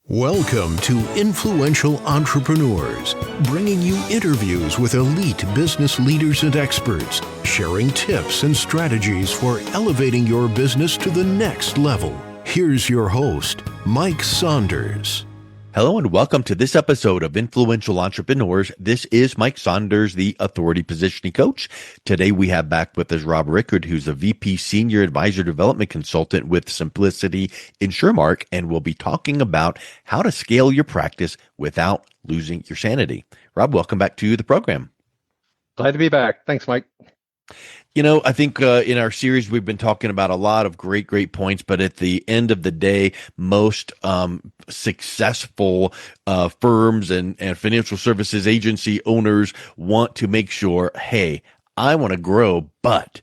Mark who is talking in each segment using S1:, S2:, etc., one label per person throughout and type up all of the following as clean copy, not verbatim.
S1: Welcome to Influential Entrepreneurs, bringing you interviews with elite business leaders and experts, sharing tips and strategies for elevating your business to the next level. Here's your host, Mike Saunders.
S2: Hello and welcome to this episode of Influential Entrepreneurs. This is Mike Saunders, the Authority Positioning Coach. Today we have back with us Rob Rickard, who's a VP Senior Advisor Development Consultant with Simplicity InsurMark, and we'll be talking about how to scale your practice without losing your sanity. Rob, welcome back to the program.
S3: Glad to be back. Thanks, Mike.
S2: You know, I think in our series, we've been talking about a lot of great points, but at the end of the day, most successful firms and financial services agency owners want to make sure, hey, I want to grow, but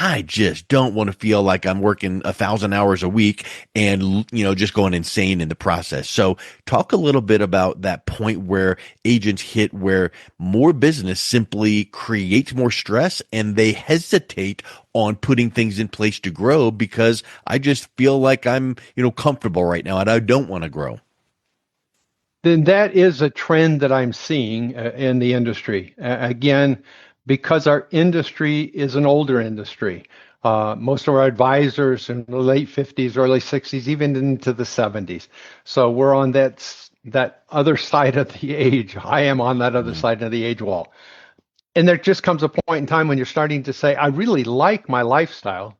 S2: I just don't want to feel like I'm working 1,000 hours a week and, just going insane in the process. So talk a little bit about that point where agents hit where more business simply creates more stress and they hesitate on putting things in place to grow because I just feel like I'm, comfortable right now and I don't want to grow.
S3: Then that is a trend that I'm seeing in the industry. Again, because our industry is an older industry. Most of our advisors in the late 50s, early 60s, even into the 70s. So we're on that other side of the age. I am on that other side of the age wall. And there just comes a point in time when you're starting to say, I really like my lifestyle,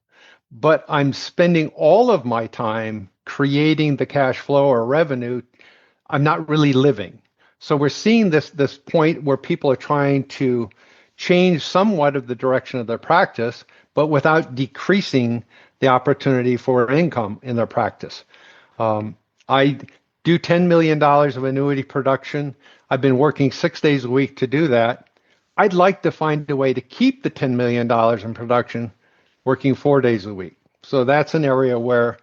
S3: but I'm spending all of my time creating the cash flow or revenue. I'm not really living. So we're seeing this point where people are trying to change somewhat of the direction of their practice, but without decreasing the opportunity for income in their practice. I do $10 million of annuity production. I've been working 6 days a week to do that. I'd like to find a way to keep the $10 million in production working 4 days a week. So that's an area where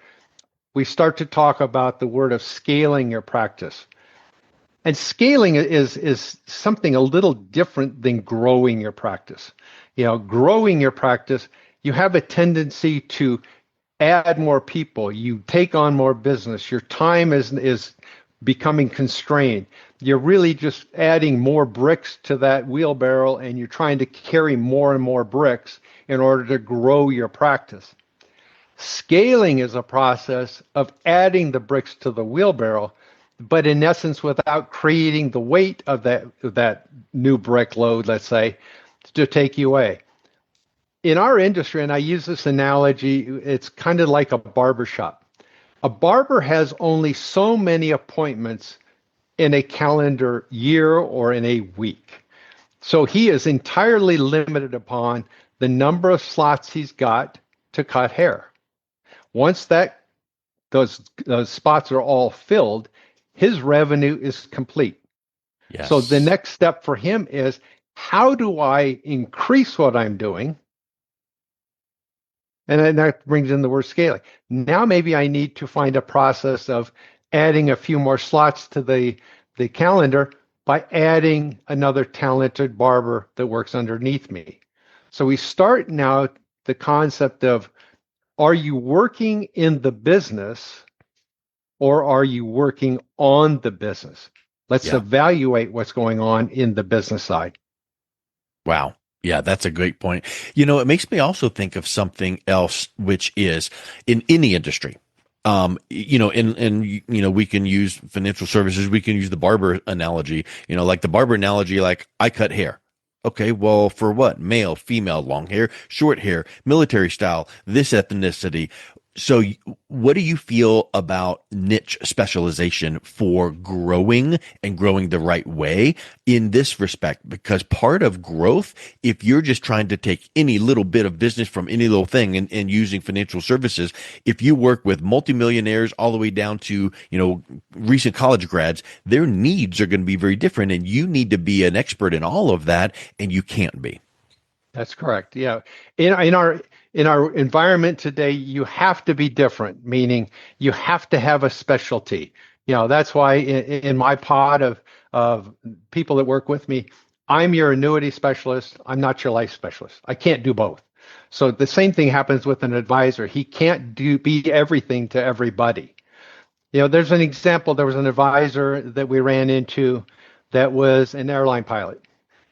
S3: we start to talk about the word of scaling your practice. And scaling is something a little different than growing your practice. Growing your practice, you have a tendency to add more people. You take on more business. Your time is becoming constrained. You're really just adding more bricks to that wheelbarrow, and you're trying to carry more and more bricks in order to grow your practice. Scaling is a process of adding the bricks to the wheelbarrow, but in essence, without creating the weight of that new brick load, let's say, to take you away. In our industry, and I use this analogy, it's kind of like a barber shop. A barber has only so many appointments in a calendar year or in a week. So he is entirely limited upon the number of slots he's got to cut hair. Once those spots are all filled, his revenue is complete.
S2: Yes.
S3: So the next step for him is, how do I increase what I'm doing? And then that brings in the word scaling. Now maybe I need to find a process of adding a few more slots to the calendar by adding another talented barber that works underneath me. So we start now the concept of, are you working in the business or are you working on the business? Let's evaluate what's going on in the business side.
S2: Wow. Yeah, that's a great point. It makes me also think of something else, which is in the industry. We can use financial services. We can use the barber analogy, like the barber analogy, like I cut hair. Okay, well, for what? Male, female, long hair, short hair, military style, this ethnicity. So what do you feel about niche specialization for growing and growing the right way in this respect? Because part of growth, if you're just trying to take any little bit of business from any little thing and using financial services, if you work with multimillionaires all the way down to, recent college grads, their needs are going to be very different, and you need to be an expert in all of that, and you can't be.
S3: That's correct. Yeah. In our environment today, you have to be different, meaning you have to have a specialty. That's why in my pod of people that work with me, I'm your annuity specialist. I'm not your life specialist. I can't do both. So the same thing happens with an advisor. He can't be everything to everybody. There's an example. There was an advisor that we ran into that was an airline pilot,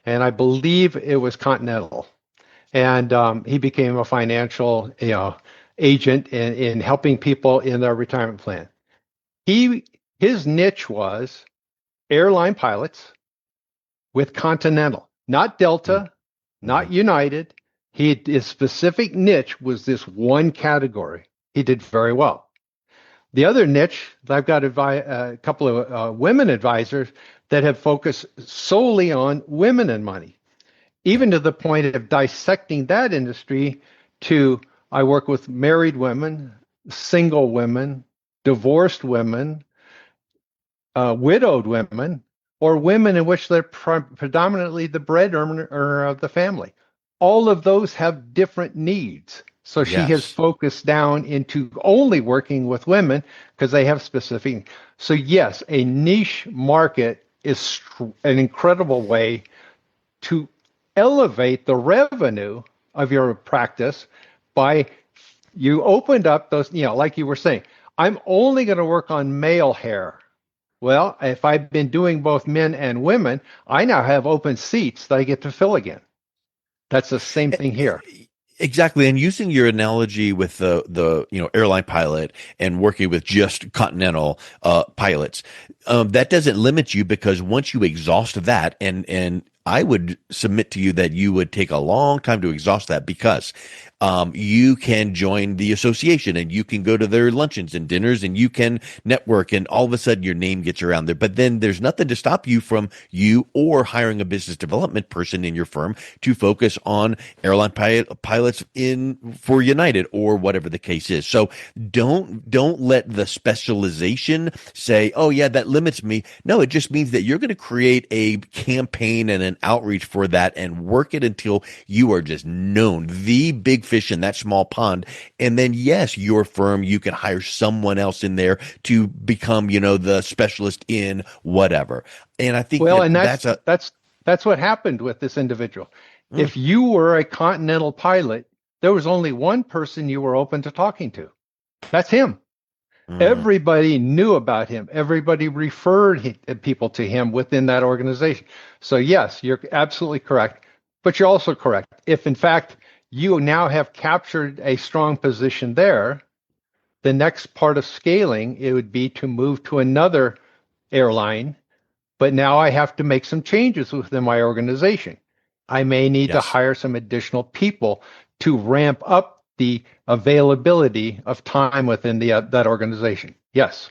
S3: and I believe it was Continental. And he became a financial, agent in helping people in their retirement plan. His niche was airline pilots with Continental, not Delta,
S2: Mm-hmm.
S3: not United. His specific niche was this one category. He did very well. The other niche, I've got a couple of women advisors that have focused solely on women and money,
S2: Yeah.
S3: even to the point of dissecting that industry to I work with married women, single women, divorced women, widowed women, or women in which they're predominantly the breadwinner of the family. All of those have different needs. So she has
S2: Yes.
S3: focused down into only working with women because they have specific. So yes, a niche market is an incredible way to elevate the revenue of your practice by you opened up those, like you were saying, I'm only going to work on male hair. Well, if I've been doing both men and women, I now have open seats that I get to fill again. That's the same thing here.
S2: Exactly, and using your analogy with the airline pilot and working with just Continental pilots, that doesn't limit you because once you exhaust that, and I would submit to you that you would take a long time to exhaust that because you can join the association and you can go to their luncheons and dinners and you can network and all of a sudden your name gets around there. But then there's nothing to stop you from you or hiring a business development person in your firm to focus on airline pilots in for United or whatever the case is. So don't let the specialization say, oh yeah, that limits me. No, it just means that you're going to create a campaign and an outreach for that and work it until you are just known, the big fish in that small pond. And then, yes, your firm, you can hire someone else in there to become, the specialist in whatever. And I think
S3: Well,
S2: that
S3: and
S2: that's a,
S3: that's what happened with this individual.
S2: mm,
S3: If you were a Continental pilot, there was only one person you were open to talking to. That's him.
S2: mm,
S3: Everybody knew about him. Everybody referred people to him within that organization. So, yes, you're absolutely correct. But you're also correct. If, in fact, you now have captured a strong position there, the next part of scaling, it would be to move to another airline. But now I have to make some changes within my organization. I may need to
S2: yes.
S3: hire some additional people to ramp up the availability of time within that organization. Yes.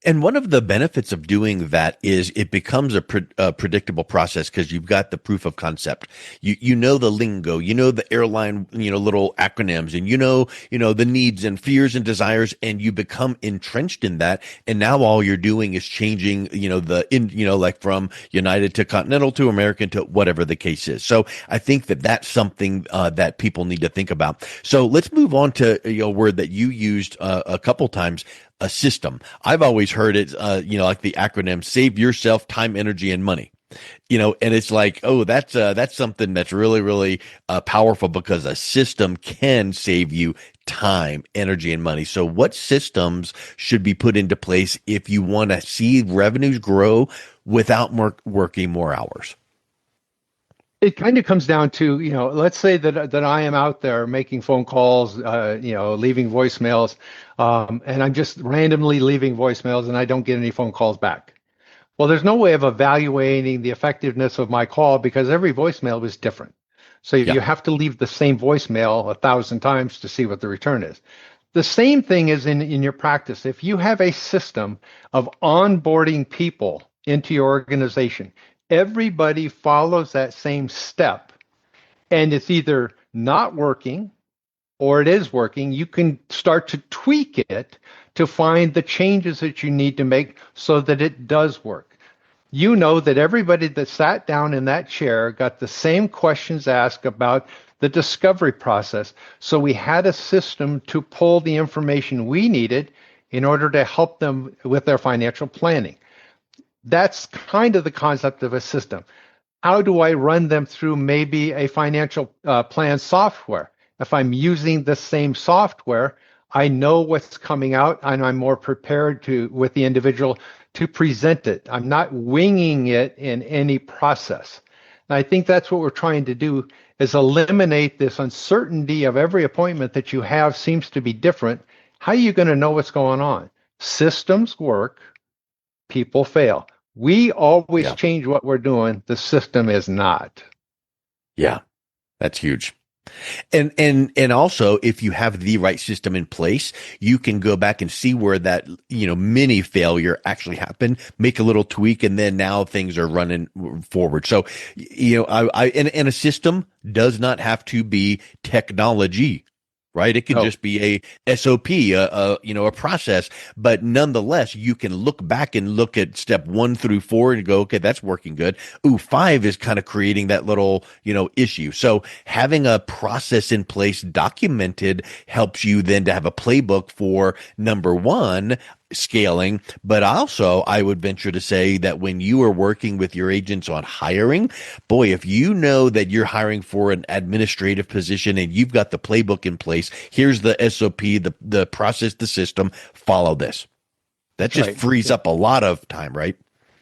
S2: And one of the benefits of doing that is it becomes a predictable process because you've got the proof of concept. You know the lingo, you know the airline, little acronyms, and the needs and fears and desires, and you become entrenched in that. And now all you're doing is changing, like from United to Continental to American to whatever the case is. So I think that that's something that people need to think about. So let's move on to a word that you used a couple times, a system. I've always heard it, like the acronym save yourself time, energy, and money. And it's like, oh, that's something that's really, really powerful because a system can save you time, energy, and money. So what systems should be put into place if you want to see revenues grow without working more hours?
S3: It kind of comes down to, let's say that I am out there making phone calls, leaving voicemails, and I'm just randomly leaving voicemails and I don't get any phone calls back. Well, there's no way of evaluating the effectiveness of my call because every voicemail was different. So
S2: Yeah.
S3: you have to leave the same voicemail 1,000 times to see what the return is. The same thing is in your practice. If you have a system of onboarding people into your organization, everybody follows that same step and it's either not working or it is working, you can start to tweak it to find the changes that you need to make so that it does work. You know that everybody that sat down in that chair got the same questions asked about the discovery process. So we had a system to pull the information we needed in order to help them with their financial planning. That's kind of the concept of a system. How do I run them through maybe a financial plan software? If I'm using the same software, I know what's coming out, and I'm more prepared to, with the individual, to present it. I'm not winging it in any process. And I think that's what we're trying to do, is eliminate this uncertainty of every appointment that you have seems to be different. How are you going to know what's going on? Systems work, people fail. We always
S2: Yeah.
S3: change what we're doing. The system is not.
S2: Yeah. That's huge. And also, if you have the right system in place, you can go back and see where that, mini failure actually happened, make a little tweak, and then now things are running forward. So, and a system does not have to be technology. Right. It can
S3: No,
S2: just be a SOP, a process, but nonetheless, you can look back and look at step 1 through 4 and go, okay, that's working good. Ooh, 5 is kind of creating that little, issue. So having a process in place documented helps you then to have a playbook for number 1, scaling. But also, I would venture to say that when you are working with your agents on hiring, boy, if you know that you're hiring for an administrative position and you've got the playbook in place, here's the SOP, the process, the system, follow this. That
S3: that's
S2: just
S3: right.
S2: frees up a lot of time, right?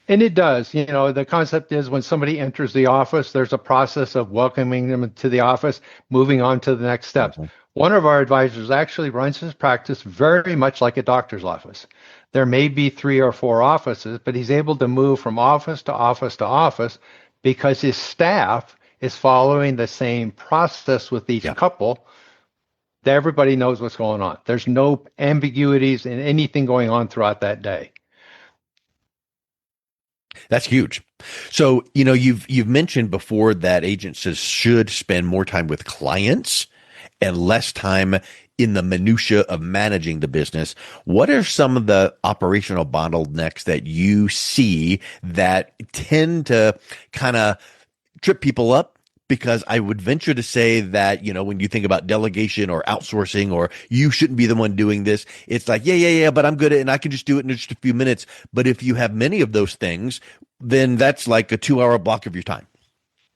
S3: And it does. The concept is when somebody enters the office, there's a process of welcoming them to the office, moving on to the next steps.
S2: Mhm.
S3: One of our advisors actually runs his practice very much like a doctor's office. There may be 3 or 4 offices, but he's able to move from office to office to office because his staff is following the same process with each
S2: Yeah.
S3: couple. That everybody knows what's going on. There's no ambiguities in anything going on throughout that day.
S2: That's huge. So, you've mentioned before that agents should spend more time with clients and less time in the minutia of managing the business. What are some of the operational bottlenecks that you see that tend to kind of trip people up? Because I would venture to say that, when you think about delegation or outsourcing, or you shouldn't be the one doing this, it's like, yeah, but I'm good at it and I can just do it in just a few minutes. But if you have many of those things, then that's like a 2-hour block of your time.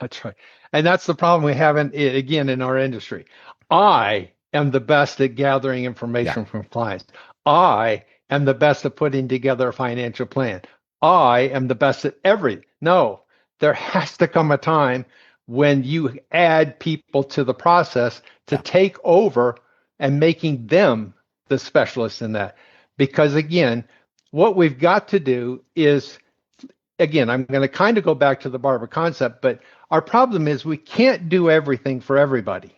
S3: That's right. And that's the problem we have in our industry. I am the best at gathering
S2: Yeah.
S3: information from clients. I am the best at putting together a financial plan. I am the best at everything. No, there has to come a time when you add people to the process to
S2: Yeah.
S3: take over and making them the specialists in that. Because again, what we've got to do is, again, I'm going to kind of go back to the barber concept, but our problem is we can't do everything for everybody.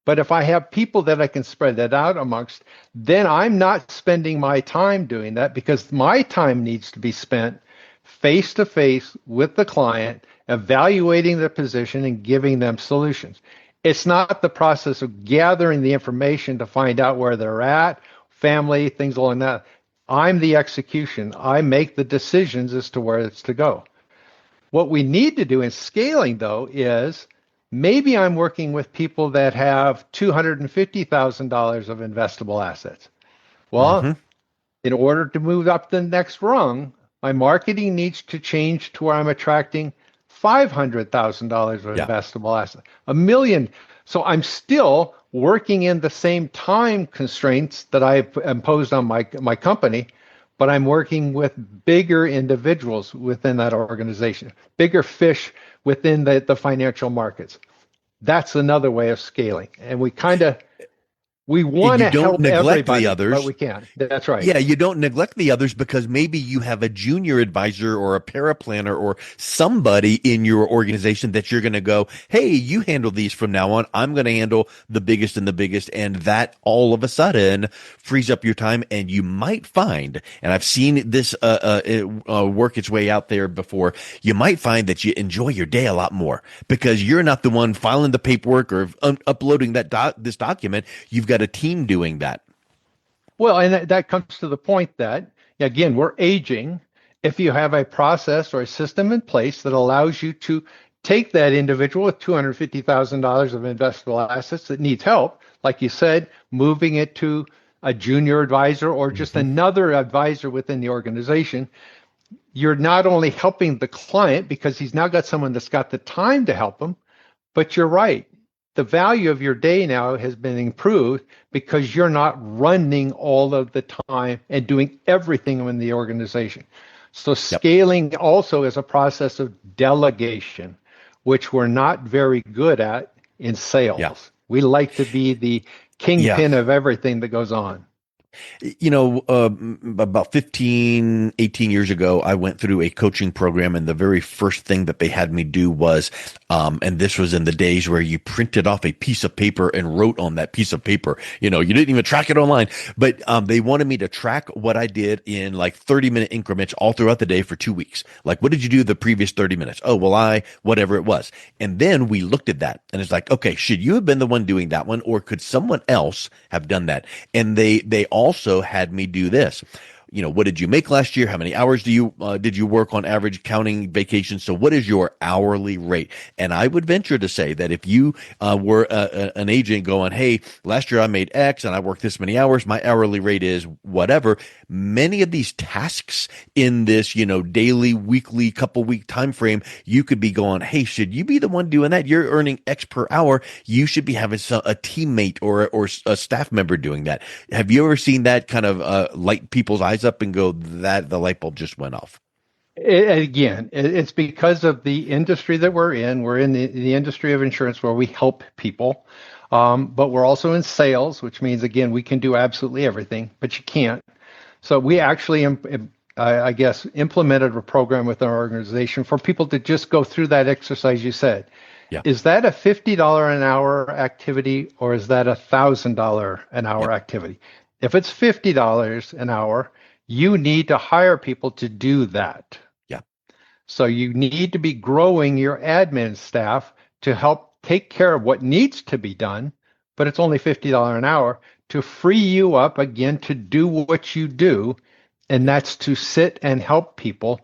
S3: But if I have people that I can spread that out amongst, then I'm not spending my time doing that, because my time needs to be spent face to face with the client, evaluating the position and giving them solutions. It's not the process of gathering the information to find out where they're at, family, things along that. I'm the execution. I make the decisions as to where it's to go. What we need to do in scaling, though, is maybe I'm working with people that have $250,000 of investable assets. Well,
S2: Hmm.
S3: in order to move up the next rung, my marketing needs to change to where I'm attracting $500,000 of
S2: Yeah.
S3: investable assets, $1 million. So I'm still working in the same time constraints that I've imposed on my company, but I'm working with bigger individuals within that organization, bigger fish within the financial markets. That's another way of scaling. And we
S2: And
S3: want
S2: you
S3: to
S2: don't
S3: help
S2: neglect the
S3: everybody, but
S2: others.
S3: we can't. That's right.
S2: Yeah, you don't neglect the others because maybe you have a junior advisor or a paraplanner or somebody in your organization that you're going to go, hey, you handle these from now on. I'm going to handle the biggest and the biggest. And that all of a sudden frees up your time. And you might find, and I've seen this work its way out there before, you might find that you enjoy your day a lot more because you're not the one filing the paperwork or uploading this document. You've got a team doing that.
S3: Well, and that comes to the point that, again, we're aging. If you have a process or a system in place that allows you to take that individual with $250,000 of investable assets that needs help, like you said, moving it to a junior advisor or just
S2: Mhm.
S3: another advisor within the organization, you're not only helping the client because he's now got someone that's got the time to help him, but you're right. the value of your day now has been improved because you're not running all of the time and doing everything in the organization. So
S2: Yep.
S3: scaling also is a process of delegation, which we're not very good at in sales.
S2: Yeah.
S3: We like to be the
S2: Yeah.
S3: kingpin of everything that goes on.
S2: About 15, 18 years ago, I went through a coaching program, and the very first thing that they had me do was, and this was in the days where you printed off a piece of paper and wrote on that piece of paper. You didn't even track it online, but they wanted me to track what I did in like 30-minute increments all throughout the day for 2 weeks. Like, what did you do the previous 30 minutes? Oh, well, whatever it was. And then we looked at that, and it's like, okay, should you have been the one doing that one, or could someone else have done that? And they also had me do this. What did you make last year? How many hours did you work on average, counting vacations? So what is your hourly rate? And I would venture to say that if you were an agent going, hey, last year I made X and I worked this many hours, my hourly rate is whatever. Many of these tasks in this, daily, weekly, couple week time frame, you could be going, hey, should you be the one doing that? You're earning X per hour. You should be having a teammate or a staff member doing that. Have you ever seen that kind of light people's eyes up and go, that the light bulb just went off?
S3: It's because of the industry that we're in. We're in the industry of insurance where we help people, but we're also in sales, which means, again, we can do absolutely everything, but you can't. So we actually, implemented a program with our organization for people to just go through that exercise you said.
S2: Yeah.
S3: Is that a $50 an hour activity, or is that a $1,000 an hour activity? If it's $50 an hour, you need to hire people to do that.
S2: Yeah.
S3: So you need to be growing your admin staff to help take care of what needs to be done, but it's only $50 an hour to free you up again to do what you do, and that's to sit and help people.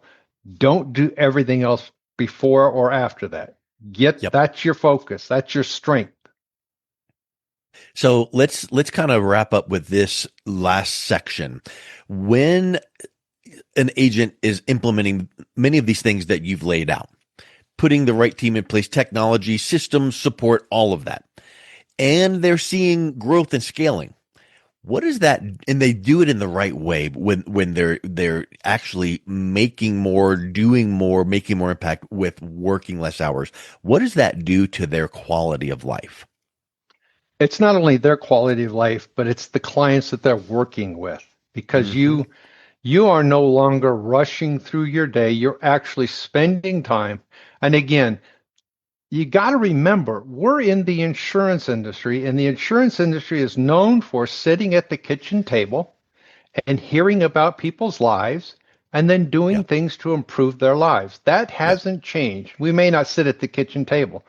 S3: Don't do everything else before or after that. That's your focus. That's your strength.
S2: So let's kind of wrap up with this last section. When an agent is implementing many of these things that you've laid out, putting the right team in place, technology, systems, support, all of that, and they're seeing growth and scaling, what is that? And they do it in the right way when they're actually making more, doing more, making more impact with working less hours. What does that do to their quality of life?
S3: It's not only their quality of life, but it's the clients that they're working with, because you are no longer rushing through your day. You're actually spending time. And again, you got to remember, we're in the insurance industry, and the insurance industry is known for sitting at the kitchen table and hearing about people's lives and then doing things to improve their lives. That hasn't changed. We may not sit at the kitchen table.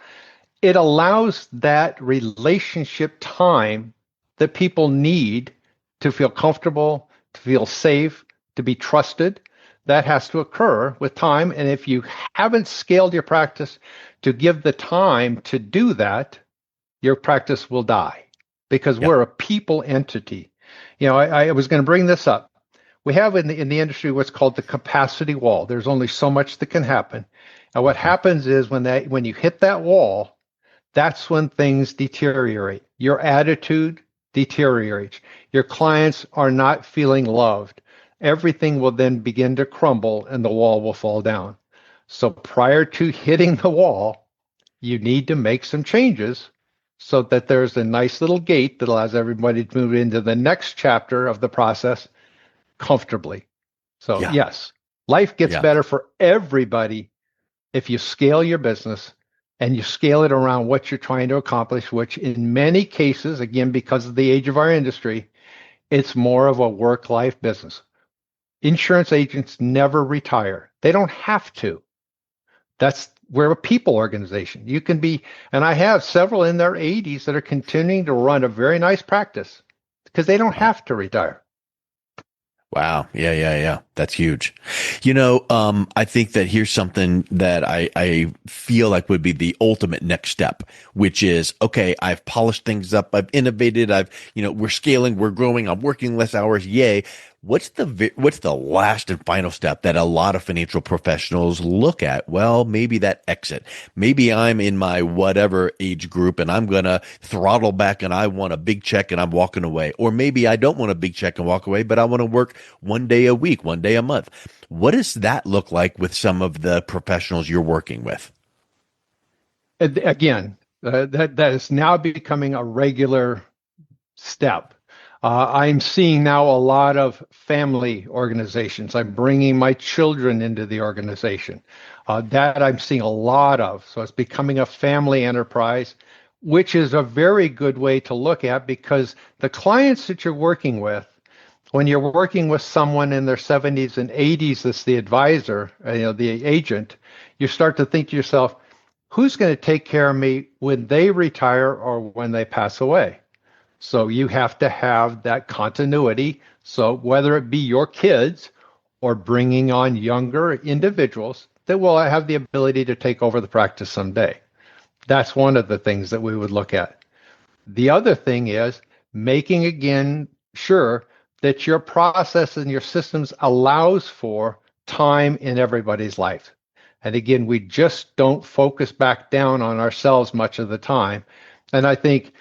S3: It allows that relationship time that people need to feel comfortable, to feel safe, to be trusted. That has to occur with time. And if you haven't scaled your practice to give the time to do that, your practice will die, because we're a people entity. I was going to bring this up. We have in the industry what's called the capacity wall. There's only so much that can happen. And what happens is when you hit that wall, that's when things deteriorate. Your attitude deteriorates. Your clients are not feeling loved. Everything will then begin to crumble and the wall will fall down. So prior to hitting the wall, you need to make some changes so that there's a nice little gate that allows everybody to move into the next chapter of the process comfortably. So yes, life gets better for everybody if you scale your business and you scale it around what you're trying to accomplish, which in many cases, again, because of the age of our industry, it's more of a work-life business. Insurance agents never retire. They don't have to. We're a people organization. You can be, and I have several in their 80s that are continuing to run a very nice practice because they don't have to retire.
S2: Wow. Yeah. That's huge. I think that here's something that I feel like would be the ultimate next step, which is, okay, I've polished things up. I've innovated. We're scaling, we're growing. I'm working less hours. Yay. What's the last and final step that a lot of financial professionals look at? Well, maybe that exit. Maybe I'm in my whatever age group and I'm going to throttle back and I want a big check and I'm walking away. Or maybe I don't want a big check and walk away, but I want to work 1 day a week, 1 day a month. What does that look like with some of the professionals you're working with?
S3: Again, that is now becoming a regular step. I'm seeing now a lot of family organizations. I'm bringing my children into the organization. That I'm seeing a lot of. So it's becoming a family enterprise, which is a very good way to look at, because the clients that you're working with, when you're working with someone in their 70s and 80s as the advisor, the agent, you start to think to yourself, who's going to take care of me when they retire or when they pass away? So you have to have that continuity. So whether it be your kids or bringing on younger individuals that will have the ability to take over the practice someday. That's one of the things that we would look at. The other thing is making, again, sure that your process and your systems allows for time in everybody's life. And again, we just don't focus back down on ourselves much of the time. And I think,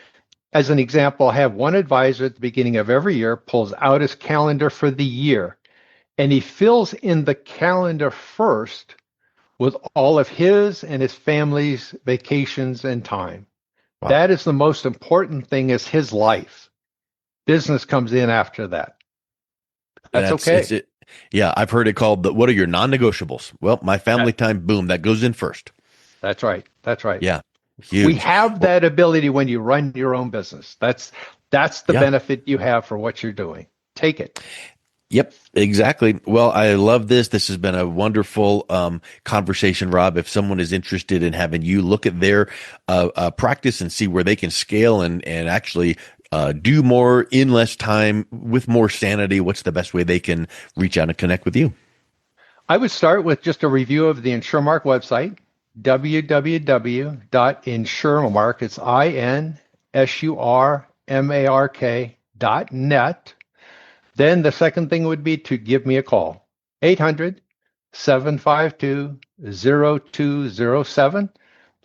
S3: as an example, I have one advisor at the beginning of every year pulls out his calendar for the year, and he fills in the calendar first with all of his and his family's vacations and time. Wow. That is the most important thing, is his life. Business comes in after that. That's okay.
S2: Yeah, I've heard it called what are your non-negotiables? Well, my family time, boom, that goes in first.
S3: That's right.
S2: Yeah. Huge.
S3: We have that ability when you run your own business. That's the benefit you have for what you're doing. Take it.
S2: Yep, exactly. Well, I love this. This has been a wonderful conversation, Rob. If someone is interested in having you look at their practice and see where they can scale and actually do more in less time with more sanity, what's the best way they can reach out and connect with you?
S3: I would start with just a review of the InsurMark website, www.insurmark. It's INSURMARK.net. Then the second thing would be to give me a call, 800-752-0207.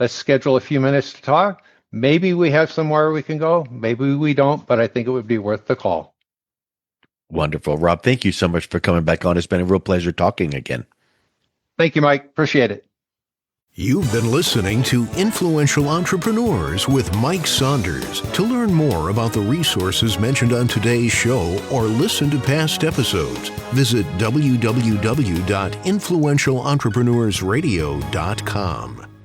S3: Let's schedule a few minutes to talk. Maybe we have somewhere we can go. Maybe we don't, but I think it would be worth the call.
S2: Wonderful. Rob, thank you so much for coming back on. It's been a real pleasure talking again.
S3: Thank you, Mike. Appreciate it.
S1: You've been listening to Influential Entrepreneurs with Mike Saunders. To learn more about the resources mentioned on today's show or listen to past episodes, visit www.influentialentrepreneursradio.com.